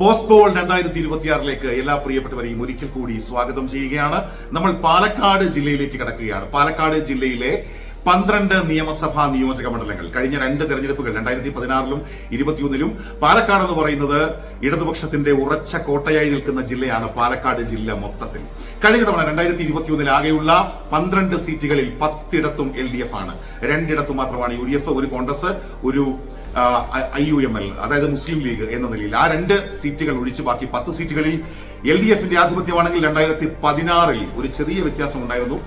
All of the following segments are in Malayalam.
പോസ്റ്റ് പോൾ 2026 എല്ലാ പ്രിയപ്പെട്ടവരെയും ഒരിക്കൽ കൂടി സ്വാഗതം ചെയ്യുകയാണ്. നമ്മൾ പാലക്കാട് ജില്ലയിലേക്ക് കടക്കുകയാണ്. പാലക്കാട് ജില്ലയിലെ 12 നിയമസഭാ നിയോജക മണ്ഡലങ്ങൾ കഴിഞ്ഞ 2 തെരഞ്ഞെടുപ്പുകൾ 2016-ലും 2021-ലും പാലക്കാട് എന്ന് പറയുന്നത് ഇടതുപക്ഷത്തിന്റെ ഉറച്ച കോട്ടയായി നിൽക്കുന്ന ജില്ലയാണ് പാലക്കാട് ജില്ല മൊത്തത്തിൽ. കഴിഞ്ഞ തവണ 2021-ൽ ആകെയുള്ള 12 സീറ്റുകളിൽ 10 ഇടത്തും LDF ആണ്, 2 ഇടത്തും മാത്രമാണ് UDF, ഒരു കോൺഗ്രസ്, ഒരു IUML അതായത് മുസ്ലിം ലീഗ് എന്ന നിലയിൽ. ആ 2 സീറ്റുകൾ ഒഴിച്ച് ബാക്കി 10 സീറ്റുകളിൽ LDFന്റെ ആധിപത്യമാണെങ്കിൽ 2016-ൽ ഒരു ചെറിയ വ്യത്യാസം ഉണ്ടായിരുന്നു.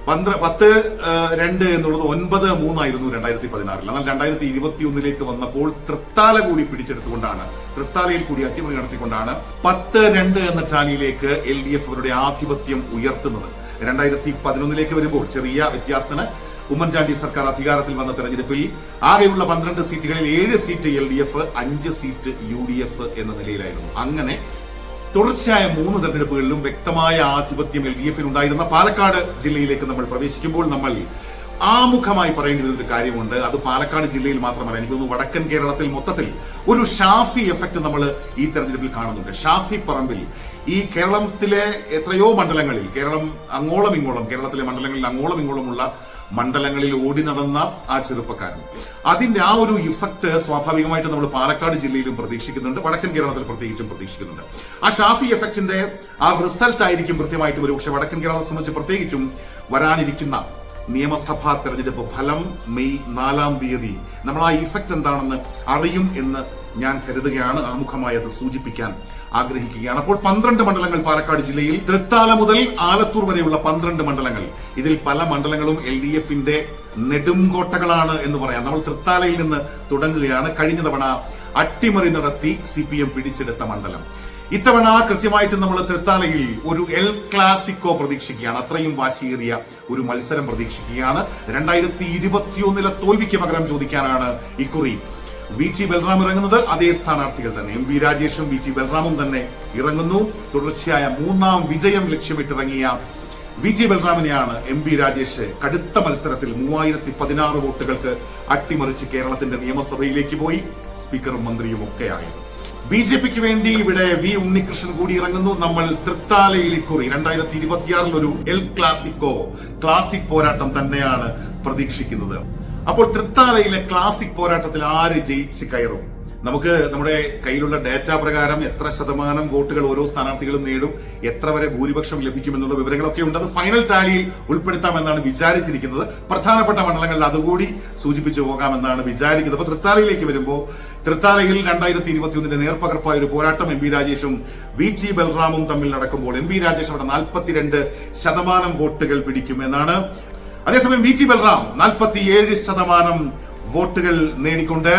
10-2 എന്നുള്ളത് 9-3 ആയിരുന്നു 2016-ൽ. എന്നാൽ 2021-ലേക്ക് വന്നപ്പോൾ തൃത്താല കൂടി പിടിച്ചെടുത്തുകൊണ്ടാണ്, തൃത്താലയിൽ കൂടി അട്ടിമറി നടത്തിക്കൊണ്ടാണ് 10-2 എന്ന ടാലിയിലേക്ക് LDF അവരുടെ ആധിപത്യം ഉയർത്തുന്നത്. 2011-ലേക്ക് വരുമ്പോൾ ചെറിയ വ്യത്യാസത്തിന് ഉമ്മൻചാണ്ടി സർക്കാർ അധികാരത്തിൽ വന്ന തെരഞ്ഞെടുപ്പിൽ ആകെയുള്ള 12 സീറ്റുകളിൽ 7 സീറ്റ് LDF, 5 സീറ്റ് UDF എന്ന നിലയിലായിരുന്നു. അങ്ങനെ തുടർച്ചയായ 3 തെരഞ്ഞെടുപ്പുകളിലും വ്യക്തമായ ആധിപത്യം LDFന് ഉണ്ടായിരുന്ന പാലക്കാട് ജില്ലയിലേക്ക് നമ്മൾ പ്രവേശിക്കുമ്പോൾ നമ്മൾ ആമുഖമായി പറയേണ്ടി വരുന്ന ഒരു കാര്യമുണ്ട്. അത് പാലക്കാട് ജില്ലയിൽ മാത്രമല്ല, എനിക്ക് തോന്നുന്നു വടക്കൻ കേരളത്തിൽ മൊത്തത്തിൽ ഒരു ഷാഫി എഫക്ട് നമ്മൾ ഈ തെരഞ്ഞെടുപ്പിൽ കാണുന്നുണ്ട്. ഷാഫി പറമ്പിൽ ഈ കേരളത്തിലെ എത്രയോ മണ്ഡലങ്ങളിൽ, കേരളത്തിലെ മണ്ഡലങ്ങളിൽ അങ്ങോളം ഇങ്ങോളമുള്ള മണ്ഡലങ്ങളിൽ ഓടി നടന്ന ആ ചെറുപ്പക്കാരൻ, അതിന്റെ ആ ഒരു ഇഫക്ട് സ്വാഭാവികമായിട്ട് നമ്മൾ പാലക്കാട് ജില്ലയിലും പ്രതീക്ഷിക്കുന്നുണ്ട്, വടക്കൻ കേരളത്തിൽ പ്രത്യേകിച്ചും പ്രതീക്ഷിക്കുന്നുണ്ട്. ആ ഷാഫി എഫക്റ്റിന്റെ ആ റിസൾട്ട് ആയിരിക്കും കൃത്യമായിട്ട് വരും. പക്ഷെ വടക്കൻ കേരളത്തെ സംബന്ധിച്ച് പ്രത്യേകിച്ചും വരാനിരിക്കുന്ന നിയമസഭാ തെരഞ്ഞെടുപ്പ് ഫലം മെയ് 4-ാം തീയതി നമ്മൾ ആ ഇഫക്ട് എന്താണെന്ന് അറിയും എന്ന് ഞാൻ കരുതുകയാണ്. ആമുഖമായി അത് സൂചിപ്പിക്കാൻ ആഗ്രഹിക്കുകയാണ്. അപ്പോൾ 12 മണ്ഡലങ്ങൾ പാലക്കാട് ജില്ലയിൽ, തൃത്താല മുതൽ ആലത്തൂർ വരെയുള്ള 12 മണ്ഡലങ്ങൾ. ഇതിൽ പല മണ്ഡലങ്ങളും LDFന്റെ നെടുംകോട്ടകളാണ് എന്ന് പറയാം. നമ്മൾ തൃത്താലയിൽ നിന്ന് തുടങ്ങുകയാണ്. കഴിഞ്ഞ തവണ അട്ടിമറി നടത്തി CPM പിടിച്ചെടുത്ത മണ്ഡലം. ഇത്തവണ കൃത്യമായിട്ട് നമ്മൾ തൃത്താലയിൽ ഒരു എൽ ക്ലാസിക്കോ പ്രതീക്ഷിക്കുകയാണ്. അത്രയും വാശിയേറിയ ഒരു മത്സരം പ്രതീക്ഷിക്കുകയാണ്. 2021-ലെ തോൽവിക്ക് പകരം ചോദിക്കാനാണ് ഇക്കുറി VT ബൽറാം ഇറങ്ങുന്നത്. അതേ സ്ഥാനാർത്ഥികൾ തന്നെ, MB രാജേഷും VT ബൽറാമും തന്നെ ഇറങ്ങുന്നു. തുടർച്ചയായ 3-ാം വിജയം ലക്ഷ്യമിട്ടിറങ്ങിയ VT ബൽറാമിനെയാണ് MB രാജേഷ് കടുത്ത മത്സരത്തിൽ 3016 വോട്ടുകൾക്ക് അട്ടിമറിച്ച് കേരളത്തിന്റെ നിയമസഭയിലേക്ക് പോയി സ്പീക്കറും മന്ത്രിയും ഒക്കെ ആയത്. BJPക്ക് വേണ്ടി ഇവിടെ V ഉണ്ണികൃഷ്ണൻ കൂടി ഇറങ്ങുന്നു. നമ്മൾ തൃത്താലയിൽ ഇക്കുറി 2026-ൽ ഒരു എൽ ക്ലാസിക് പോരാട്ടം തന്നെയാണ് പ്രതീക്ഷിക്കുന്നത്. അപ്പോൾ തൃത്താലയിലെ ക്ലാസിക് പോരാട്ടത്തിൽ ആര് ജയിച്ച് കയറും? നമുക്ക് നമ്മുടെ കയ്യിലുള്ള ഡാറ്റ പ്രകാരം എത്ര ശതമാനം വോട്ടുകൾ ഓരോ സ്ഥാനാർത്ഥികളും നേടും, എത്ര വരെ ഭൂരിപക്ഷം ലഭിക്കുമെന്നുള്ള വിവരങ്ങളൊക്കെ ഉണ്ട്. അത് ഫൈനൽ ടാലിയിൽ ഉൾപ്പെടുത്താമെന്നാണ് വിചാരിച്ചിരിക്കുന്നത്. പ്രധാനപ്പെട്ട മണ്ഡലങ്ങളിൽ അതുകൂടി സൂചിപ്പിച്ചു പോകാമെന്നാണ് വിചാരിക്കുന്നത്. അപ്പൊ തൃത്താലയിലേക്ക് വരുമ്പോൾ തൃത്താലയിൽ 2021-ന്റെ നേർപ്പകർപ്പായ ഒരു പോരാട്ടം MB രാജേഷും VT ബൽറാമും തമ്മിൽ നടക്കുമ്പോൾ MB രാജേഷ് അവിടെ 42% വോട്ടുകൾ പിടിക്കുമെന്നാണ്. അതേസമയം VT ബൽറാം 47% വോട്ടുകൾ നേടിക്കൊണ്ട്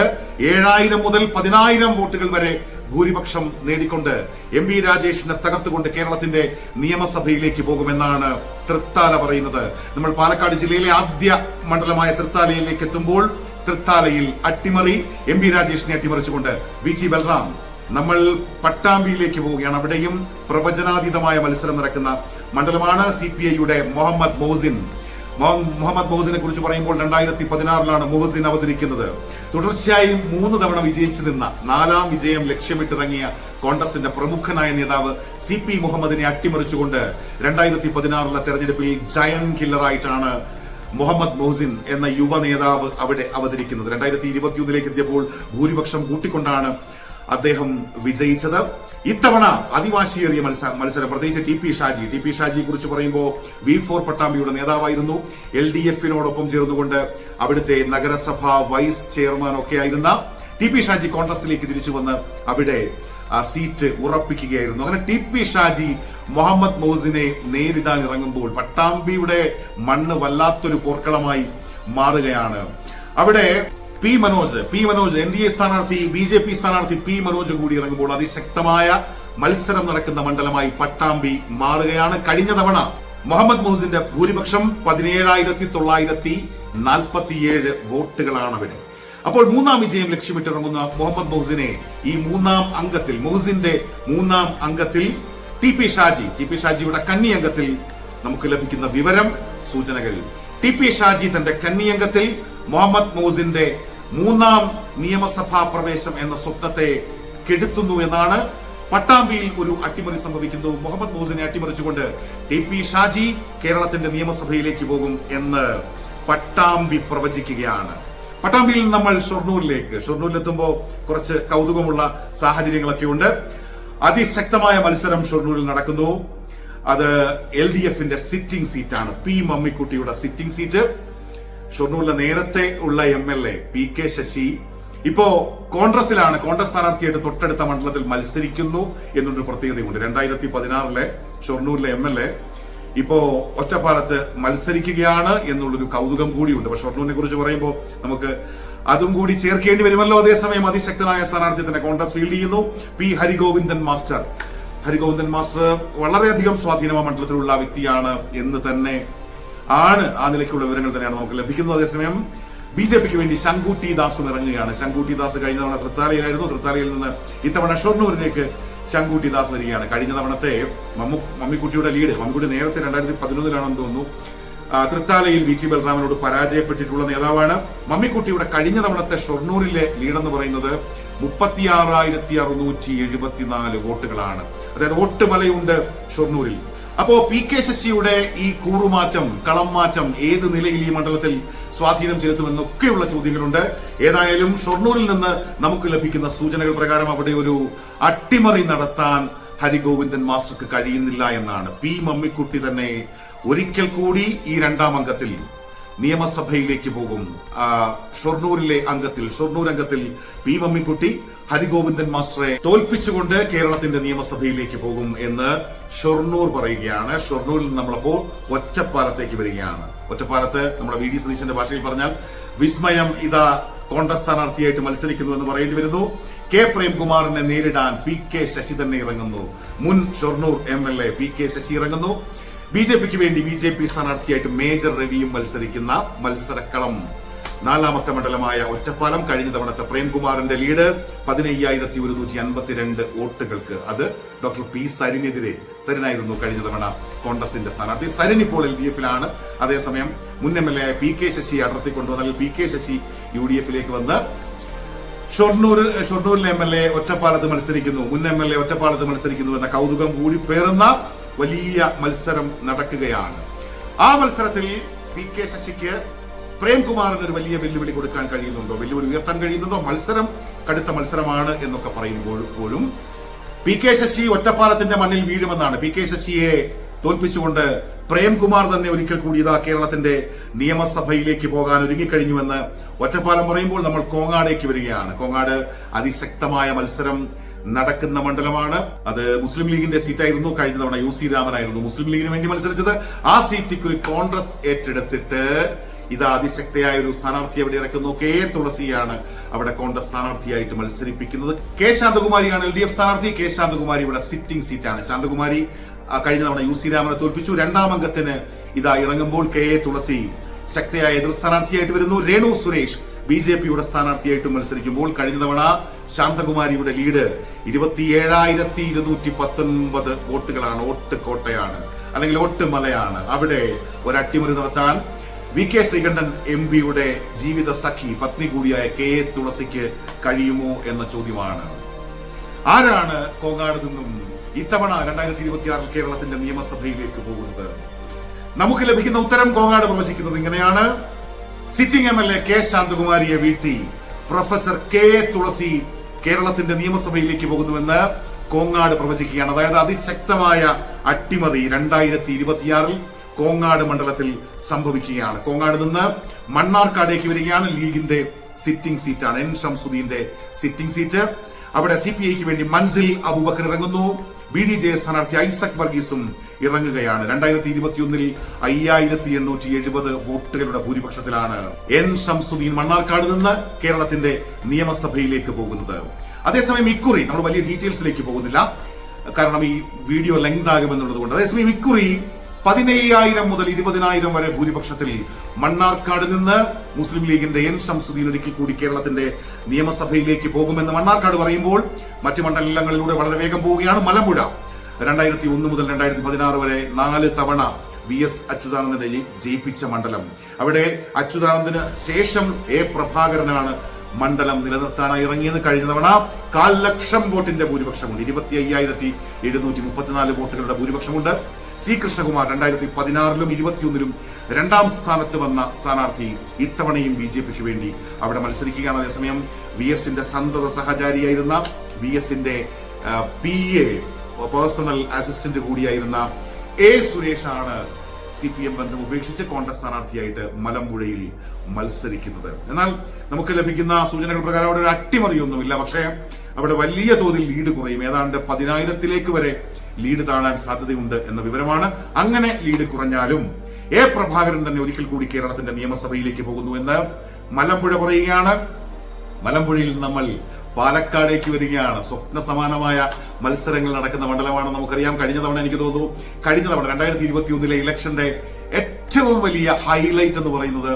7000 മുതൽ 10000 വോട്ടുകൾ വരെ ഭൂരിപക്ഷം നേടിക്കൊണ്ട് MB രാജേഷിനെ തകർത്തുകൊണ്ട് കേരളത്തിന്റെ നിയമസഭയിലേക്ക് പോകുമെന്നാണ് തൃത്താല പറയുന്നത്. നമ്മൾ പാലക്കാട് ജില്ലയിലെ ആദ്യ മണ്ഡലമായ തൃത്താലയിലേക്ക് എത്തുമ്പോൾ തൃത്താലയിൽ അട്ടിമറി, MB രാജേഷിനെ അട്ടിമറിച്ചുകൊണ്ട് VT ബൽറാം. നമ്മൾ പട്ടാമ്പിയിലേക്ക് പോവുകയാണ്. അവിടെയും പ്രവചനാതീതമായ മത്സരം നടക്കുന്ന മണ്ഡലമാണ്. CPIയുടെ മുഹമ്മദ് മൊഹസിനെ കുറിച്ച് പറയുമ്പോൾ 2016-ലാണ് മൊഹസിൻ അവതരിക്കുന്നത്. തുടർച്ചയായി 3 തവണ വിജയിച്ചു നിന്ന 4-ാം വിജയം ലക്ഷ്യമിട്ടിറങ്ങിയ കോൺഗ്രസിന്റെ പ്രമുഖനായ നേതാവ് CP മുഹമ്മദിനെ അട്ടിമറിച്ചുകൊണ്ട് 2016-ലെ തെരഞ്ഞെടുപ്പിൽ ജയൻ കില്ലറായിട്ടാണ് മുഹമ്മദ് മൊഹസിൻ എന്ന യുവ നേതാവ് അവിടെ അവതരിക്കുന്നത്. 2021-ലേക്ക് എത്തിയപ്പോൾ ഭൂരിപക്ഷം കൂട്ടിക്കൊണ്ടാണ് അദ്ദേഹം വിജയിച്ചത്. ഇത്തവണ അതിവാശിയേറിയ മത്സരം പ്രത്യേകിച്ച് TP ഷാജിയെ കുറിച്ച് പറയുമ്പോൾ V4 പട്ടാമ്പിയുടെ നേതാവായിരുന്നു. LDFനോടൊപ്പം ചേർന്നുകൊണ്ട് അവിടുത്തെ നഗരസഭ വൈസ് ചെയർമാൻ ഒക്കെ ആയിരുന്ന TP ഷാജി കോൺഗ്രസിലേക്ക് തിരിച്ചു വന്ന് അവിടെ സീറ്റ് ഉറപ്പിക്കുകയായിരുന്നു. അങ്ങനെ TP ഷാജി മുഹമ്മദ് മൊഹസിനെ നേരിടാൻ ഇറങ്ങുമ്പോൾ പട്ടാമ്പിയുടെ മണ്ണ് വല്ലാത്തൊരു പോർക്കളമായി മാറുകയാണ്. അവിടെ പി മനോജ് NDA സ്ഥാനാർത്ഥി, BJP സ്ഥാനാർത്ഥി P മനോജ് കൂടി ഇറങ്ങുമ്പോൾ അതിശക്തമായ മത്സരം നടക്കുന്ന മണ്ഡലമായി പട്ടാമ്പി മാറുകയാണ്. കഴിഞ്ഞ തവണ മുഹമ്മദ് മൊഹസിന്റെ ഭൂരിപക്ഷം 17,947 വോട്ടുകളാണ് അവിടെ. അപ്പോൾ 3-ാം വിജയം ലക്ഷ്യമിട്ടിറങ്ങുന്ന മുഹമ്മദ് മൊഹസിനെ ഈ 3-ാം അംഗത്തിൽ, മൊഹസിന്റെ 3-ാം അംഗത്തിൽ TP ഷാജിയുടെ കന്നി അംഗത്തിൽ നമുക്ക് ലഭിക്കുന്ന സൂചനകൾ TP ഷാജി തന്റെ കന്നി അംഗത്തിൽ മുഹമ്മദ് മൊഹസിന്റെ 3-ാം നിയമസഭാ പ്രവേശം എന്ന സ്വപ്നത്തെ കെടുത്തുന്നു എന്നാണ് പട്ടാമ്പിയിൽ ഒരു അട്ടിമറി സംഭവിക്കുന്നു. മുഹമ്മദ് മുഹസിനെ അട്ടിമറിച്ചുകൊണ്ട് TP ഷാജി കേരളത്തിന്റെ നിയമസഭയിലേക്ക് പോകും എന്ന് പട്ടാമ്പി പ്രവചിക്കുകയാണ്. പട്ടാമ്പിയിൽ നിന്ന് നമ്മൾ ഷൊർണൂരിലെത്തുമ്പോൾ കുറച്ച് കൗതുകമുള്ള സാഹചര്യങ്ങളൊക്കെ ഉണ്ട്. അതിശക്തമായ മത്സരം ഷൊർണൂരിൽ നടക്കുന്നു. അത് LDFന്റെ സിറ്റിംഗ് സീറ്റാണ്. P മമ്മിക്കുട്ടിയുടെ സിറ്റിംഗ് സീറ്റ്. ഷൊർണൂരിലെ നേരത്തെ ഉള്ള MLA PK ശശി ഇപ്പോ കോൺഗ്രസിലാണ്. കോൺഗ്രസ് സ്ഥാനാർത്ഥിയായിട്ട് തൊട്ടടുത്ത മണ്ഡലത്തിൽ മത്സരിക്കുന്നു എന്നൊരു പ്രത്യേകതയുണ്ട്. 2016 ഷൊർണൂരിലെ MLA ഇപ്പോ ഒറ്റപ്പാലത്ത് മത്സരിക്കുകയാണ് എന്നുള്ളൊരു കൗതുകം കൂടിയുണ്ട്. പക്ഷെ ഷൊർണൂരിനെ കുറിച്ച് പറയുമ്പോൾ നമുക്ക് അതും കൂടി ചേർക്കേണ്ടി വരുമല്ലോ. അതേസമയം അതിശക്തനായ സ്ഥാനാർത്ഥി തന്നെ കോൺഗ്രസ് ഫീൽഡ് ചെയ്യുന്നു. P ഹരിഗോവിന്ദൻ മാസ്റ്റർ വളരെയധികം സ്വാധീനമായ മണ്ഡലത്തിലുള്ള വ്യക്തിയാണ് എന്ന് തന്നെ ആണ് ആ നിലയ്ക്കുള്ള വിവരങ്ങൾ തന്നെയാണ് നമുക്ക് ലഭിക്കുന്നത്. അതേസമയം BJPക്ക് വേണ്ടി ശങ്കുട്ടി ദാസും ഇറങ്ങുകയാണ്. ശങ്കുട്ടി ദാസ് കഴിഞ്ഞ തവണ തൃത്താലയിലായിരുന്നു. തൃത്താലയിൽ നിന്ന് ഇത്തവണ ഷൊർണൂരിലേക്ക് ശങ്കുട്ടി ദാസ് വരികയാണ്. കഴിഞ്ഞ തവണത്തെ മമ്മിക്കുട്ടിയുടെ ലീഡ്, മമ്മിക്കുട്ടി നേരത്തെ 2011 തോന്നുന്നു തൃത്താലയിൽ VT ബൽറാമിനോട് പരാജയപ്പെട്ടിട്ടുള്ള നേതാവാണ്. മമ്മിക്കുട്ടിയുടെ കഴിഞ്ഞ തവണത്തെ ഷൊർണൂരിലെ ലീഡെന്ന് പറയുന്നത് 36,674 വോട്ടുകളാണ്. അതായത് വോട്ട് മലയുണ്ട് ഷൊർണൂരിൽ. അപ്പോ PK ശശിയുടെ ഈ കൂറുമാറ്റം, കളം മാറ്റം ഏത് നിലയിൽ ഈ മണ്ഡലത്തിൽ സ്വാധീനം ചെലുത്തുമെന്നൊക്കെയുള്ള ചോദ്യങ്ങളുണ്ട്. ഏതായാലും ഷൊർണൂരിൽ നിന്ന് നമുക്ക് ലഭിക്കുന്ന സൂചനകൾ പ്രകാരം അവിടെ ഒരു അട്ടിമറി നടത്താൻ ഹരിഗോവിന്ദൻ മാസ്റ്റർക്ക് കഴിയുന്നില്ല എന്നാണ്. P മമ്മിക്കുട്ടി തന്നെ ഒരിക്കൽ കൂടി ഈ രണ്ടാം അംഗത്തിൽ നിയമസഭയിലേക്ക് പോകും. ഷൊർണൂർ അംഗത്തിൽ P മമ്മിക്കുട്ടി ഹരിഗോവിന്ദൻ മാസ്റ്ററെ തോൽപ്പിച്ചുകൊണ്ട് കേരളത്തിന്റെ നിയമസഭയിലേക്ക് പോകും എന്ന് ഷൊർണൂർ പറയുകയാണ്. ഷൊർണൂരിൽ നമ്മളപ്പോൾ ഒറ്റപ്പാലത്തേക്ക് വരികയാണ്. ഒറ്റപ്പാലത്ത് നമ്മുടെ VD സതീശന്റെ ഭാഷയിൽ പറഞ്ഞാൽ വിസ്മയം ഇതാ കോൺഗ്രസ് സ്ഥാനാർത്ഥിയായിട്ട് മത്സരിക്കുന്നു എന്ന് പറയേണ്ടി വരുന്നു. K പ്രേംകുമാറിനെ നേരിടാൻ PK ശശി തന്നെ ഇറങ്ങുന്നു. മുൻ ഷൊർണൂർ MLA PK ശശി ഇറങ്ങുന്നു. BJPക്ക് വേണ്ടി BJP സ്ഥാനാർത്ഥിയായിട്ട് മേജർ രവിയും മത്സരിക്കുന്ന മത്സരക്കളം നാലാമത്തെ മണ്ഡലമായ ഒറ്റപ്പാലം. കഴിഞ്ഞ തവണത്തെ പ്രേംകുമാറിന്റെ ലീഡ് 15,152 വോട്ടുകൾക്ക്. അത് ഡോക്ടർ P സരിനായിരുന്നു കഴിഞ്ഞ തവണ കോൺഗ്രസിന്റെ സ്ഥാനാർത്ഥി. സരിൻ ഇപ്പോൾ LDFിലാണ്. അതേസമയം മുൻ MLA PK Sasi അടർത്തിക്കൊണ്ടുവന്നാൽ PK Sasi UDFിലേക്ക് വന്ന് ഷൊർണൂരിലെ MLA ഒറ്റപ്പാലത്ത് മത്സരിക്കുന്നു. മുൻ MLA ഒറ്റപ്പാലത്ത് മത്സരിക്കുന്നു എന്ന കൗതുകം കൂടി പേറുന്ന വലിയ മത്സരം നടക്കുകയാണ്. ആ മത്സരത്തിൽ PK ശശിക്ക് പ്രേംകുമാറിന് ഒരു വലിയ വെല്ലുവിളി കൊടുക്കാൻ കഴിയുന്നുണ്ടോ, വെല്ലുവിളി ഉയർത്താൻ കഴിയുന്നുണ്ടോ? മത്സരം കടുത്ത മത്സരമാണ് എന്നൊക്കെ പറയുമ്പോഴും PK ശശി ഒറ്റപ്പാലത്തിന്റെ മണ്ണിൽ വീഴുമെന്നാണ്. PK ശശിയെ തോൽപ്പിച്ചുകൊണ്ട് പ്രേംകുമാർ തന്നെ ഒരിക്കൽ കൂടി ഇതാ കേരളത്തിന്റെ നിയമസഭയിലേക്ക് പോകാൻ ഒരുങ്ങിക്കഴിഞ്ഞുവെന്ന് ഒറ്റപ്പാലം പറയുമ്പോൾ നമ്മൾ കോങ്ങാടേക്ക് വരികയാണ്. കോങ്ങാട് അതിശക്തമായ മത്സരം നടക്കുന്ന മണ്ഡലമാണ്. അത് മുസ്ലിം ലീഗിന്റെ സീറ്റായിരുന്നു. കഴിഞ്ഞ തവണ UC രാമനായിരുന്നു മുസ്ലിം ലീഗിന് വേണ്ടി മത്സരിച്ചത്. ആ സീറ്റ് കോൺഗ്രസ് ഏറ്റെടുത്തിട്ട് ഇതാ അതിശക്തയായ ഒരു സ്ഥാനാർത്ഥി അവിടെ ഇറക്കുന്നു. K തുളസിയാണ് അവിടെ കോൺഗ്രസ് സ്ഥാനാർത്ഥിയായിട്ട് മത്സരിപ്പിക്കുന്നത്. K ശാന്തകുമാരിയാണ് LDF സ്ഥാനാർത്ഥി. K ശാന്തകുമാരിയുടെ സിറ്റിംഗ് സീറ്റാണ്. ശാന്തകുമാരി കഴിഞ്ഞ തവണ UC രാമനെ തോൽപ്പിച്ചു. രണ്ടാം അംഗത്തിന് ഇതാ ഇറങ്ങുമ്പോൾ K തുളസി ശക്തയായ എതിർ സ്ഥാനാർത്ഥിയായിട്ട് വരുന്നു. രേണു സുരേഷ് BJPയുടെ സ്ഥാനാർത്ഥിയായിട്ട് മത്സരിക്കുമ്പോൾ കഴിഞ്ഞ തവണ ശാന്തകുമാരിയുടെ ലീഡ് 27,219 വോട്ടുകളാണ്. വോട്ട് കോട്ടയാണ്, അല്ലെങ്കിൽ വോട്ട് മലയാണ്. അവിടെ ഒരു അട്ടിമറി നടത്താൻ VK ശ്രീകണ്ഠൻ MPയുടെ ജീവിത സഖി പത്നി കൂടിയായ K തുളസിക്ക് കഴിയുമോ എന്ന ചോദ്യമാണ്. ആരാണ് കോങ്ങാട് നിന്നും ഇത്തവണ 2026 കേരളത്തിന്റെ നിയമസഭയിലേക്ക് പോകുന്നത്? നമുക്ക് ലഭിക്കുന്ന ഉത്തരം കോങ്ങാട് പ്രവചിക്കുന്നത് ഇങ്ങനെയാണ്. സിറ്റിംഗ് MLA K ശാന്തകുമാരിയെ വീഴ്ത്തി പ്രൊഫസർ K തുളസി കേരളത്തിന്റെ നിയമസഭയിലേക്ക് പോകുന്നുവെന്ന് കോങ്ങാട് പ്രവചിക്കുകയാണ്. അതായത് അതിശക്തമായ അട്ടിമറി 2026 കോങ്ങാട് മണ്ഡലത്തിൽ സംഭവിക്കുകയാണ്. കോങ്ങാട് നിന്ന് മണ്ണാർക്കാടേക്ക് വരികയാണ്. ലീഗിന്റെ സിറ്റിംഗ് സീറ്റാണ്. N ഷംസുദ്ദീന്റെ സിറ്റിംഗ് സീറ്റ്. അവിടെ CPIക്ക് വേണ്ടി മൻസിൽ അബൂബക്കർ ഇറങ്ങുന്നു. BDJ സ്ഥാനാർത്ഥി ഐസക് വർഗീസും ഇറങ്ങുകയാണ്. 2021 5,870 വോട്ടുകളുടെ ഭൂരിപക്ഷത്തിലാണ് N ഷംസുദ്ദീൻ മണ്ണാർക്കാട് നിന്ന് കേരളത്തിന്റെ നിയമസഭയിലേക്ക് പോകുന്നത്. അതേസമയം ഇക്കുറി നമ്മൾ വലിയ ഡീറ്റെയിൽസിലേക്ക് പോകുന്നില്ല, കാരണം ഈ വീഡിയോ ലെങ്ത് ആകുമെന്നുള്ളത് കൊണ്ട്. അതേസമയം ഇക്കുറി 17,000 മുതൽ 20,000 വരെ ഭൂരിപക്ഷത്തിൽ മണ്ണാർക്കാട് നിന്ന് മുസ്ലിം ലീഗിന്റെ N ഷംസുദ്ദീൻ ഒരിക്കൽ കൂടി കേരളത്തിന്റെ നിയമസഭയിലേക്ക് പോകുമെന്ന് മണ്ണാർക്കാട് പറയുമ്പോൾ മറ്റു മണ്ഡലങ്ങളിലൂടെ വളരെ വേഗം പോവുകയാണ്. മലമ്പുഴ 2001 മുതൽ 2016 വരെ 4 തവണ VS അച്യുതാനന്ദനെ ജയിപ്പിച്ച മണ്ഡലം. അവിടെ അച്യുതാനന്ദന് ശേഷം A പ്രഭാകരനാണ് മണ്ഡലം നിലനിർത്താനായി ഇറങ്ങിയത്. കഴിഞ്ഞ തവണ 1,00,000 വോട്ടിന്റെ ഭൂരിപക്ഷമുണ്ട്. 25,734 വോട്ടുകളുടെ ഭൂരിപക്ഷമുണ്ട്. സി കൃഷ്ണകുമാർ 2016-ലും 2021-ലും 2ാം സ്ഥാനത്ത് വന്ന സ്ഥാനാർത്ഥി ഇത്തവണയും BJPക്ക് വേണ്ടി അവിടെ മത്സരിക്കുകയാണ്. അതേസമയം VSന്റെ സന്തത സഹചാരിയായിരുന്ന VSന്റെ PA പേഴ്സണൽ അസിസ്റ്റന്റ് കൂടിയായിരുന്ന A സുരേഷാണ് CPM ബന്ധം ഉപേക്ഷിച്ച് കോൺഗ്രസ് സ്ഥാനാർത്ഥിയായിട്ട് മലമ്പുഴയിൽ മത്സരിക്കുന്നത്. എന്നാൽ നമുക്ക് ലഭിക്കുന്ന സൂചനകൾ പ്രകാരം അവിടെ ഒരു അട്ടിമറിയൊന്നുമില്ല. പക്ഷേ അവിടെ വലിയ തോതിൽ ലീഡ് കുറയും. ഏതാണ്ട് 10,000-ലേക്ക് വരെ ലീഡ് താഴാൻ സാധ്യതയുണ്ട് എന്ന വിവരമാണ്. അങ്ങനെ ലീഡ് കുറഞ്ഞാലും A പ്രഭാകരൻ തന്നെ ഒരിക്കൽ കൂടി കേരളത്തിന്റെ നിയമസഭയിലേക്ക് പോകുന്നു എന്ന് മലമ്പുഴ പറയുകയാണ്. മലമ്പുഴയിൽ നമ്മൾ പാലക്കാടേക്ക് വരികയാണ്. സ്വപ്ന സമാനമായ മത്സരങ്ങൾ നടക്കുന്ന മണ്ഡലമാണ്. നമുക്കറിയാം, കഴിഞ്ഞ തവണ എനിക്ക് തോന്നുന്നു 2021-ലെ ഇലക്ഷന്റെ ഏറ്റവും വലിയ ഹൈലൈറ്റ് എന്ന് പറയുന്നത്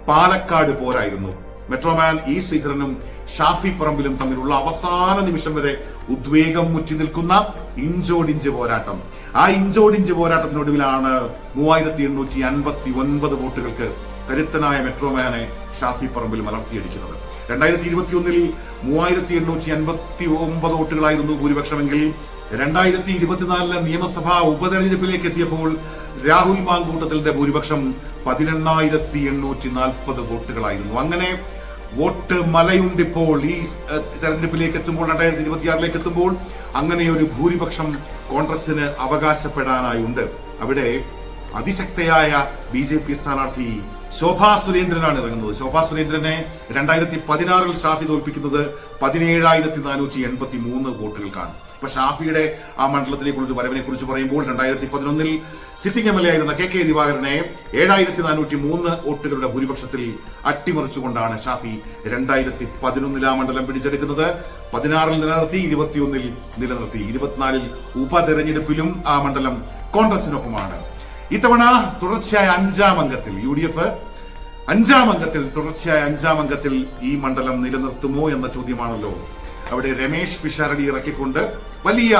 പാലക്കാട് പോരായിരുന്നു. മെട്രോമാൻ E ശ്രീധരനും ഷാഫി പറമ്പിലും തമ്മിലുള്ള അവസാന നിമിഷം വരെ ഉദ്വേഗം മുറ്റി നിൽക്കുന്ന ഇഞ്ചോടിഞ്ച് പോരാട്ടം. ആ ഇഞ്ചോടിഞ്ച് പോരാട്ടത്തിനൊടുവിലാണ് 3,859 വോട്ടുകൾക്ക് കരുത്തനായ മെട്രോമാനെ ഷാഫി പറമ്പിൽ മലർത്തിയടിക്കുന്നത്. 2021-ൽ 3,859 വോട്ടുകളായിരുന്നു ഭൂരിപക്ഷമെങ്കിൽ 2024-ലെ നിയമസഭാ ഉപതെരഞ്ഞെടുപ്പിലേക്ക് എത്തിയപ്പോൾ രാഹുൽ മാങ്കൂട്ടത്തിന്റെ ഭൂരിപക്ഷം 18,840 വോട്ടുകളായിരുന്നു. അങ്ങനെ വോട്ട് മലയുണ്ടിപ്പോൾ ഈ തെരഞ്ഞെടുപ്പിലേക്ക് എത്തുമ്പോൾ, 2026-ലേക്ക് എത്തുമ്പോൾ അങ്ങനെ ഒരു ഭൂരിപക്ഷം കോൺഗ്രസിന് അവകാശപ്പെടാനായുണ്ട്. അവിടെ അതിശക്തയായ BJP സ്ഥാനാർത്ഥി ശോഭാ സുരേന്ദ്രനാണ് ഇറങ്ങുന്നത്. ശോഭാ സുരേന്ദ്രനെ 2016-ൽ ഷാഫി തോൽപ്പിക്കുന്നത് 17,483 വോട്ടുകൾക്കാണ്. ഇപ്പൊ ഷാഫിയുടെ ആ മണ്ഡലത്തിലേക്കുള്ള ഒരു വരവിനെ കുറിച്ച് പറയുമ്പോൾ 2011-ൽ സിറ്റിംഗ് MLA ആയിരുന്ന KK ദിവാകരനെ 7,403 വോട്ടുകളുടെ ഭൂരിപക്ഷത്തിൽ അട്ടിമറിച്ചുകൊണ്ടാണ് ഷാഫി 2011-ൽ ആ മണ്ഡലം പിടിച്ചെടുക്കുന്നത്. 16-ൽ നിലനിർത്തി, 21-ൽ നിലനിർത്തി, 24-ൽ ഉപതെരഞ്ഞെടുപ്പിലും ആ മണ്ഡലം കോൺഗ്രസിനൊപ്പമാണ്. ഇത്തവണ തുടർച്ചയായ 5ാം അംഗത്തിൽ UDF 5ാം അംഗത്തിൽ തുടർച്ചയായ 5ാം അംഗത്തിൽ ഈ മണ്ഡലം നിലനിർത്തുമോ എന്ന ചോദ്യമാണല്ലോ. അവിടെ രമേശ് പിഷാരടി ഇറക്കിക്കൊണ്ട് വലിയ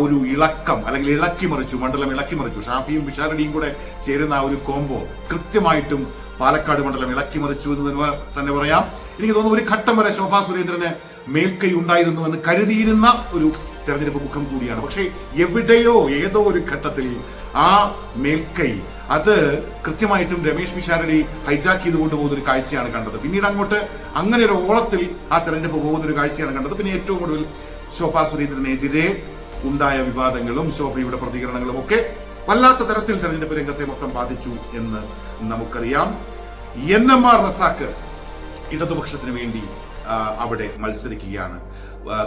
ഒരു ഇളക്കം, അല്ലെങ്കിൽ ഇളക്കിമറിച്ചു, മണ്ഡലം ഇളക്കിമറിച്ചു. ഷാഫിയും പിഷാരടിയും കൂടെ ചേരുന്ന ആ ഒരു കോംബോ കൃത്യമായിട്ടും പാലക്കാട് മണ്ഡലം ഇളക്കിമറിച്ചു എന്ന് തന്നെ പറയാം. എനിക്ക് തോന്നുന്നു ഒരു ഘട്ടം വരെ ശോഭാ സുരേന്ദ്രന് മേൽക്കൈ ഉണ്ടായിരുന്നു എന്ന് കരുതിയിരുന്ന ഒരു തെരഞ്ഞെടുപ്പ് മുഖം കൂടിയാണ്. പക്ഷേ എവിടെയോ ഏതോ ഒരു ഘട്ടത്തിൽ ആ മേൽക്കൈ അത് കൃത്യമായിട്ടും രമേശ് പിഷാരടി ഹൈജാക്ക് ചെയ്ത് കൊണ്ടുപോകുന്ന ഒരു കാഴ്ചയാണ് കണ്ടത്. പിന്നീട് അങ്ങോട്ട് അങ്ങനെ ഒരു ഓളത്തിൽ ആ തെരഞ്ഞെടുപ്പ് പോകുന്ന ഒരു കാഴ്ചയാണ് കണ്ടത്. പിന്നെ ഏറ്റവും ഒടുവിൽ ശോഭാ സുരേന്ദ്രനെതിരെ ഉണ്ടായ വിവാദങ്ങളും ശോഭയുടെ പ്രതികരണങ്ങളും ഒക്കെ വല്ലാത്ത തരത്തിൽ തെരഞ്ഞെടുപ്പ് രംഗത്തെ മൊത്തം ബാധിച്ചു എന്ന് നമുക്കറിയാം. NMR റസാക്ക് ഇടതുപക്ഷത്തിന് വേണ്ടി അവിടെ മത്സരിക്കുകയാണ്.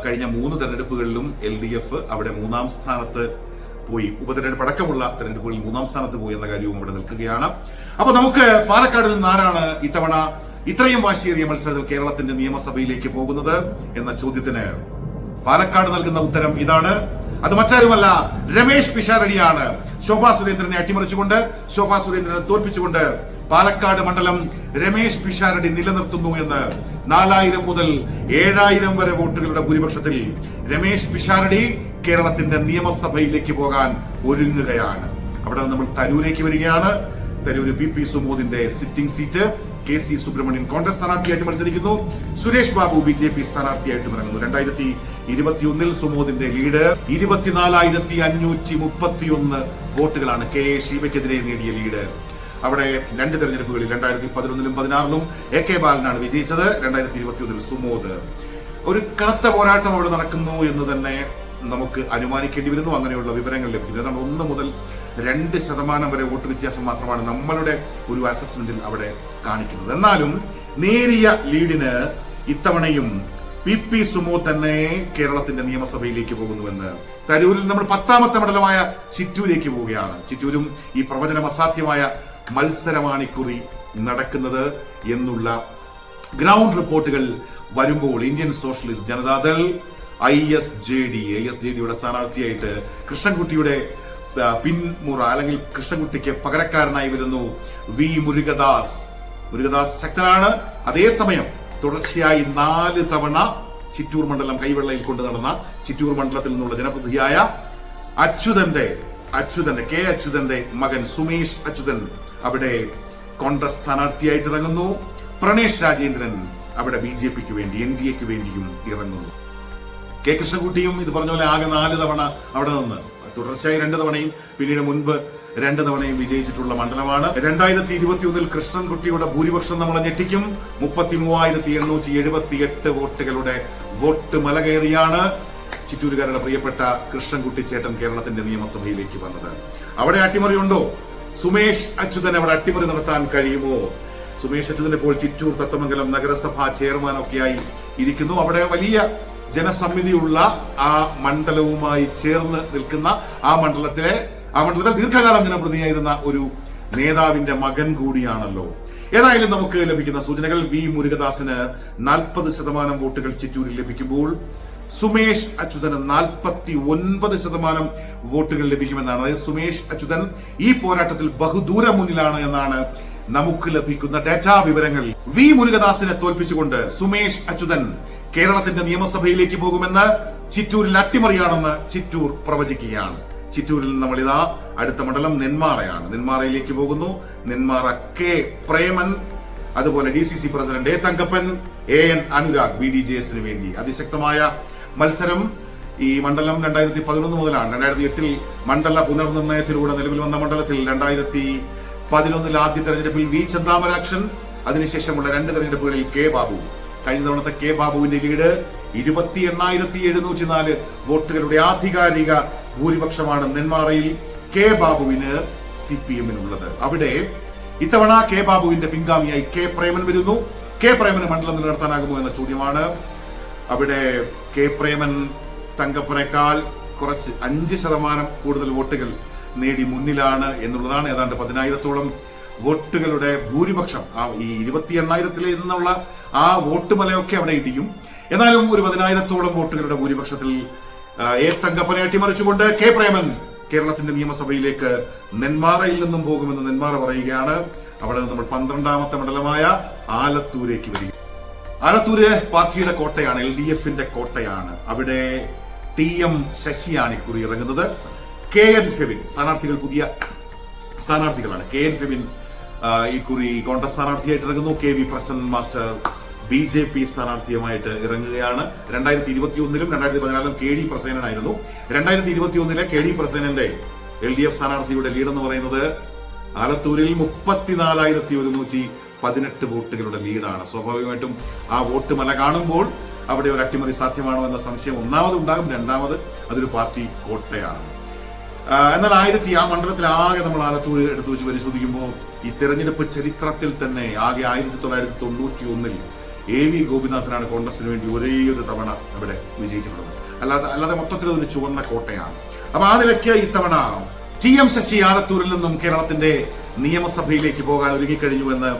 കഴിഞ്ഞ 3 തെരഞ്ഞെടുപ്പുകളിലും LDF അവിടെ 3ാം സ്ഥാനത്ത് പോയി. ഉപതെരഞ്ഞെടുപ്പ് അടക്കമുള്ള തെരഞ്ഞെടുപ്പുകളിൽ 3ാം സ്ഥാനത്ത് പോയി എന്ന കാര്യവും അവിടെ നിൽക്കുകയാണ്. അപ്പൊ നമുക്ക് പാലക്കാട് നിന്ന് ആരാണ് ഇത്തവണ ഇത്രയും വാശിയേറിയ മത്സരത്തിൽ കേരളത്തിന്റെ നിയമസഭയിലേക്ക് പോകുന്നത് എന്ന ചോദ്യത്തിന് പാലക്കാട് നൽകുന്ന ഉത്തരം ഇതാണ്. അത് മറ്റാരുമല്ല, രമേശ് പിഷാരടിയാണ്. ശോഭാ സുരേന്ദ്രനെ അട്ടിമറിച്ചുകൊണ്ട്, ശോഭാ സുരേന്ദ്രനെ തോൽപ്പിച്ചുകൊണ്ട് പാലക്കാട് മണ്ഡലം രമേശ് പിഷാരടി നിലനിർത്തുന്നു എന്ന് 4,000 മുതൽ 7,000 വരെ വോട്ടുകളുടെ ഭൂരിപക്ഷത്തിൽ രമേശ് പിഷാരടി കേരളത്തിന്റെ നിയമസഭയിലേക്ക് പോകാൻ ഒരുങ്ങുകയാണ്. അവിടെ നമ്മൾ തരൂരേക്ക് വരികയാണ്. തരൂര് PP സുമോദിന്റെ sitting seat. KC Subramanian Congress സ്ഥാനാർത്ഥിയായിട്ട് മത്സരിക്കുന്നു. സുരേഷ് ബാബു BJP സ്ഥാനാർത്ഥിയായിട്ട് ഇറങ്ങുന്നു. 2021-ൽ സുമോദിന്റെ ലീഡ് 24,531 വോട്ടുകളാണ്. KA ഷീബയ്ക്കെതിരെ നേടിയ ലീഡ്. അവിടെ 2 തെരഞ്ഞെടുപ്പുകളിൽ 2011-ലും 2016-ലും AK ബാലനാണ് വിജയിച്ചത്. 2021-ൽ സുമോദ്. ഒരു കനത്ത പോരാട്ടം അവിടെ നടക്കുന്നു എന്ന് തന്നെ നമുക്ക് അനുമാനിക്കേണ്ടി വരുന്നു. അങ്ങനെയുള്ള വിവരങ്ങൾ ലഭിക്കുന്നത് ഏതാണ്ട് 1 മുതൽ 2% വരെ വോട്ട് വ്യത്യാസം മാത്രമാണ് നമ്മളുടെ ഒരു അസസ്മെന്റിൽ അവിടെ കാണിക്കുന്നത്. എന്നാലും നേരിയ ലീഡിന് ഇത്തവണയും PP സുമോദ് തന്നെ കേരളത്തിന്റെ നിയമസഭയിലേക്ക് പോകുന്നുവെന്ന്. തരൂരിൽ നമ്മൾ 10ാമത്തെ മണ്ഡലമായ ചിറ്റൂരിലേക്ക് പോവുകയാണ്. ചിറ്റൂരും ഈ പ്രവചനം അസാധ്യമായ മത്സരമാണ് ഇക്കുറി നടക്കുന്നത് എന്നുള്ള ഗ്രൗണ്ട് റിപ്പോർട്ടുകൾ വരുമ്പോൾ ഇന്ത്യൻ സോഷ്യലിസ്റ്റ് ജനതാദൾ ISJD-യുടെ സ്ഥാനാർത്ഥിയായിട്ട് കൃഷ്ണൻകുട്ടിയുടെ പിന്മുറ, അല്ലെങ്കിൽ കൃഷ്ണൻകുട്ടിക്ക് പകരക്കാരനായി വരുന്നു മുരുകദാസ്. മുരുകദാസ് ശക്തനാണ്. അതേസമയം തുടർച്ചയായി 4 തവണ ചിറ്റൂർ മണ്ഡലം കൈവെള്ളയിൽ കൊണ്ടു നടന്ന ചിറ്റൂർ മണ്ഡലത്തിൽ നിന്നുള്ള ജനപ്രതിനിധിയായ അച്യുതന്റെ K അച്യുതന്റെ മകൻ സുമേഷ് അച്യുതൻ അവിടെ കോൺഗ്രസ് സ്ഥാനാർത്ഥിയായിട്ട് ഇറങ്ങുന്നു. പ്രണേഷ് രാജേന്ദ്രൻ അവിടെ BJPക്ക് വേണ്ടി NDAക്ക് വേണ്ടിയും ഇറങ്ങുന്നു. കെ കൃഷ്ണൻകുട്ടിയും ഇത് പറഞ്ഞ പോലെ ആകെ 4 തവണ അവിടെ നിന്ന് തുടർച്ചയായി 2 തവണയും പിന്നീട് മുൻപ് 2 തവണയും വിജയിച്ചിട്ടുള്ള മണ്ഡലമാണ്. 2021 കൃഷ്ണൻകുട്ടിയുടെ ഭൂരിപക്ഷം നമ്മളെ ഞെട്ടിക്കും. 33,878 വോട്ടുകളുടെ വോട്ട് മല കയറിയാണ് ചിറ്റൂരുകാരുടെ പ്രിയപ്പെട്ട കൃഷ്ണൻകുട്ടി ചേട്ടൻ കേരളത്തിന്റെ നിയമസഭയിലേക്ക് വന്നത്. അവിടെ അട്ടിമറിയുണ്ടോ? സുമേഷ് അച്യുതൻ അവിടെ അട്ടിമറി നടത്താൻ കഴിയുമോ? സുമേഷ് അച്യുതൻ ഇപ്പോൾ ചിറ്റൂർ തത്തമംഗലം നഗരസഭാ ചെയർമാനൊക്കെയായി ഇരിക്കുന്നു. അവിടെ വലിയ ജനസമിതിയുള്ള ആ മണ്ഡലവുമായി ചേർന്ന് നിൽക്കുന്ന ആ മണ്ഡലത്തിൽ ദീർഘകാലം ജനപ്രതിനിധിയായിരുന്ന ഒരു നേതാവിന്റെ മകൻ കൂടിയാണല്ലോ. ഏതായാലും നമുക്ക് ലഭിക്കുന്ന സൂചനകൾ വി മുരുകദാസിന് 40% വോട്ടുകൾ ചിറ്റൂരിൽ ലഭിക്കുമ്പോൾ സുമേഷ് അച്യുതന് 49% വോട്ടുകൾ ലഭിക്കുമെന്നാണ്. അതായത് സുമേഷ് അച്യുതൻ ഈ പോരാട്ടത്തിൽ ബഹുദൂരം മുന്നിലാണ് എന്നാണ് നമുക്ക് ലഭിക്കുന്ന ഡാറ്റാ വിവരങ്ങൾ. വി മുരുകദാസിനെ തോൽപ്പിച്ചുകൊണ്ട് സുമേഷ് അച്യുതൻ കേരളത്തിന്റെ നിയമസഭയിലേക്ക് പോകുമെന്ന് ചിറ്റൂരിൽ അട്ടിമറിയാണെന്ന് ചിറ്റൂർ പ്രവചിക്കുകയാണ്. ചിറ്റൂരിൽ നമ്മൾ ഇതാ അടുത്ത മണ്ഡലം നെന്മാറയാണ്. നെന്മാറയിലേക്ക് പോകുന്നു. നെന്മാറ കെ പ്രേമൻ, അതുപോലെ DCC president A Thankappan, AN Anurag BDJSന് വേണ്ടി അതിശക്തമായ മത്സരം. ഈ മണ്ഡലം 2011 മുതലാണ്. 2008 മണ്ഡല പുനർനിർണയത്തിലൂടെ നിലവിൽ വന്ന മണ്ഡലത്തിൽ 2011 ആദ്യ തെരഞ്ഞെടുപ്പിൽ വി ചെന്താമരാക്ഷൻ, അതിനുശേഷമുള്ള 2 തെരഞ്ഞെടുപ്പുകളിൽ കെ ബാബു. കഴിഞ്ഞ തവണത്തെ കെ ബാബുവിന്റെ ലീഡ് 28,704 വോട്ടുകളുടെ ആധികാരിക ഭൂരിപക്ഷമാണ് നെന്മാറയിൽ കെ ബാബുവിന് CPM-നുള്ളത്. അവിടെ ഇത്തവണ കെ ബാബുവിന്റെ പിൻഗാമിയായി കെ പ്രേമൻ വരുന്നു. കെ പ്രേമന് മണ്ഡലം നിലനിർത്താനാകുമോ എന്ന ചോദ്യമാണ്. അവിടെ കെ പ്രേമൻ തങ്കപ്പനേക്കാൾ കുറച്ച് 5% കൂടുതൽ വോട്ടുകൾ നേടി മുന്നിലാണ് എന്നുള്ളതാണ്. ഏതാണ്ട് 10,000-ഓളം വോട്ടുകളുടെ ഭൂരിപക്ഷം ഈ 28,000-ൽ നിന്നുള്ള ആ വോട്ട് മലയൊക്കെ അവിടെ ഇടിയും. എന്നാലും ഒരു 10,000-ഓളം വോട്ടുകളുടെ ഭൂരിപക്ഷത്തിൽ A തങ്കപ്പനെ അട്ടിമറിച്ചുകൊണ്ട് കെ പ്രേമൻ കേരളത്തിന്റെ നിയമസഭയിലേക്ക് നെന്മാറയിൽ നിന്നും പോകുമെന്ന് നെന്മാറ പറയുകയാണ്. അവിടെ നമ്മൾ 12ാമത്തെ മണ്ഡലമായ ആലത്തൂരേക്ക് വരിക. ആലത്തൂര് പാർട്ടിയുടെ കോട്ടയാണ്, LDFന്റെ കോട്ടയാണ്. അവിടെ TM ശശിയാണ് ഇക്കുറി ഇറങ്ങുന്നത്. KN ഫെബിൻ സ്ഥാനാർത്ഥികൾ പുതിയ സ്ഥാനാർത്ഥികളാണ്. KN ഫെബിൻ ഇക്കുറി കോൺഗ്രസ് സ്ഥാനാർത്ഥിയായിട്ട് ഇറങ്ങുന്നു. KV പ്രസന്റ് മാസ്റ്റർ BJP സ്ഥാനാർത്ഥിയുമായിട്ട് ഇറങ്ങുകയാണ്. 2021-ലും 2014-ലും KD പ്രസേനനായിരുന്നു. 2021-ലെ KD പ്രസേനന്റെ LDF സ്ഥാനാർത്ഥിയുടെ ലീഡ് എന്ന് പറയുന്നത് ആലത്തൂരിൽ 34,118 വോട്ടുകളുടെ ലീഡാണ്. സ്വാഭാവികമായിട്ടും ആ വോട്ട് മല കാണുമ്പോൾ അവിടെ ഒരു അട്ടിമറി സാധ്യമാണോ എന്ന സംശയം ഒന്നാമത് ഉണ്ടാകും. രണ്ടാമത് അതൊരു പാർട്ടി കോട്ടയാണ്. എന്നാൽ ആ മണ്ഡലത്തിൽ ആകെ നമ്മൾ ആലത്തൂർ എടുത്തു വെച്ച് പരിശോധിക്കുമ്പോൾ ഈ തെരഞ്ഞെടുപ്പ് ചരിത്രത്തിൽ തന്നെ ആകെ 1991-ൽ AV ഗോപിനാഥനാണ് കോൺഗ്രസിന് വേണ്ടി ഒരേയൊരു തവണ അവിടെ വിജയിച്ചിട്ടുള്ളത്. അല്ലാതെ മൊത്തത്തിൽ ഒരു ചുവന്ന കോട്ടയാണ്. അപ്പൊ ആ നിലയ്ക്ക് ഇത്തവണ TM ശശി ആലത്തൂരിൽ നിന്നും കേരളത്തിന്റെ നിയമസഭയിലേക്ക് പോകാൻ ഒരുങ്ങിക്കഴിഞ്ഞുവെന്ന്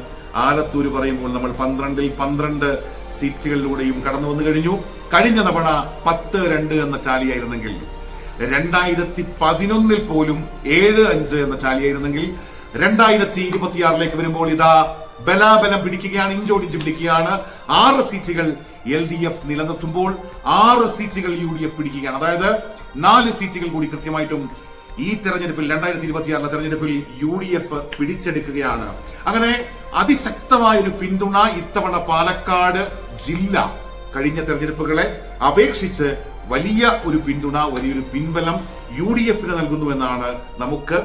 ആലത്തൂര് പറയുമ്പോൾ നമ്മൾ 12-ൽ 12 സീറ്റുകളിലൂടെയും കടന്നു വന്നു കഴിഞ്ഞു. കഴിഞ്ഞ തവണ 10-2 എന്ന ചാലിയായിരുന്നെങ്കിൽ 2011-ൽ പോലും 7-5 എന്ന ചാലിയായിരുന്നെങ്കിൽ 2026-ലേക്ക് വരുമ്പോൾ ഇതാ ബലാബലം പിടിക്കുകയാണ്, ഇഞ്ചോടിഞ്ച് പിടിക്കുകയാണ്. 6 സീറ്റുകൾ LDF നിലനിർത്തുമ്പോൾ 6 സീറ്റുകൾ UDF പിടിക്കുകയാണ്. അതായത് 4 സീറ്റുകൾ കൂടി കൃത്യമായിട്ടും ഈ തെരഞ്ഞെടുപ്പിൽ 2026 തെരഞ്ഞെടുപ്പിൽ UDF പിടിച്ചെടുക്കുകയാണ്. അങ്ങനെ അതിശക്തമായൊരു പിന്തുണ ഇത്തവണ പാലക്കാട് ജില്ല കഴിഞ്ഞ തെരഞ്ഞെടുപ്പുകളെ അപേക്ഷിച്ച് വലിയ ഒരു പിന്തുണ, വലിയൊരു പിൻബലം UDFന് നൽകുന്നുവെന്നാണ് നമുക്ക്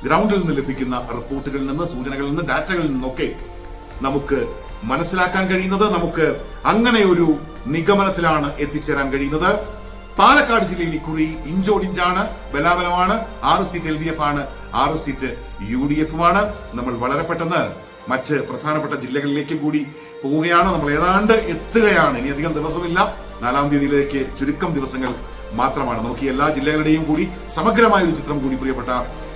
ഗ്രൗണ്ടിൽ നിന്ന് ലഭിക്കുന്ന റിപ്പോർട്ടുകളിൽ നിന്ന്, സൂചനകളിൽ നിന്ന്, ഡാറ്റകളിൽ നിന്നൊക്കെ നമുക്ക് മനസ്സിലാക്കാൻ കഴിയുന്നത്. നമുക്ക് അങ്ങനെ ഒരു നിഗമനത്തിലാണ് എത്തിച്ചേരാൻ കഴിയുന്നത്. പാലക്കാട് ജില്ലയിൽ ഇക്കുറി ഇഞ്ചോടിഞ്ചാണ്, ബലാബലമാണ്. 6 സീറ്റ് LDF ആണ്, 6 സീറ്റ് UDF-ഉമാണ്. നമ്മൾ വളരെ പെട്ടെന്ന് മറ്റ് പ്രധാനപ്പെട്ട ജില്ലകളിലേക്കും കൂടി പോവുകയാണ്. നമ്മൾ ഏതാണ്ട് എത്തുകയാണ്. ഇനി അധികം ദിവസമില്ല. 4-ാം തീയതിയിലേക്ക് ചുരുക്കം ദിവസങ്ങൾ മാത്രമാണ്. നമുക്ക് എല്ലാ ജില്ലകളുടെയും കൂടി സമഗ്രമായ ഒരു ചിത്രം കൂടി പ്രിയപ്പെട്ട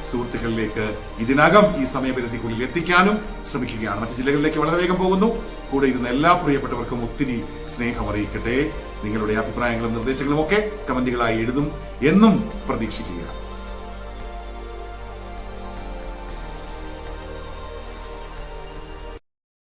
സുഹൃത്തുക്കളിലേക്ക് ഇതിനകം ഈ സമയപരിധിക്കുള്ളിൽ എത്തിക്കാനും ശ്രമിക്കുകയാണ്. മറ്റ് ജില്ലകളിലേക്ക് വളരെ വേഗം പോകുന്നു. കൂടെ ഇരുന്ന എല്ലാ പ്രിയപ്പെട്ടവർക്കും ഒത്തിരി സ്നേഹം അറിയിക്കട്ടെ. നിങ്ങളുടെ അഭിപ്രായങ്ങളും നിർദ്ദേശങ്ങളും ഒക്കെ കമന്റുകളായി എഴുതും എന്നും പ്രതീക്ഷിക്കുക.